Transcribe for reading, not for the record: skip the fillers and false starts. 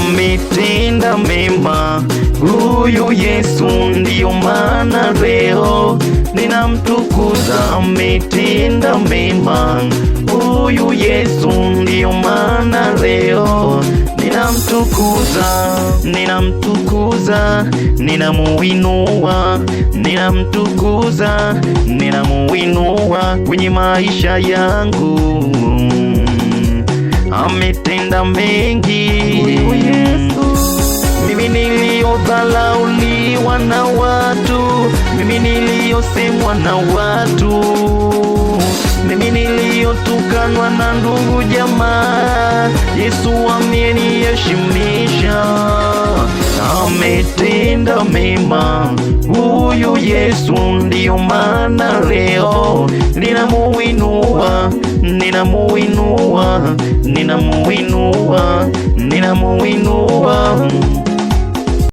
ametenda mema huyu Yesu, ndiyo maana leo ninamtukuza. Ametenda mema huyu Yesu, ndiyo maana leo ninamtukuza, ninamtukuza, ninamuinua, ninamtukuza, ninamuinua kwenye maisha yangu. Ametenda mengi mimi niliyodhalauliwa na watu, mimi niliyosemwa na watu, mimi niliyotukanwa na ndugu jamaa, Yesu ameniheshimisha. Ametenda mema huyu Yesu, ndiyo maana leo ninamuinua, ninamuinua, ninamuinua, ninamuinua.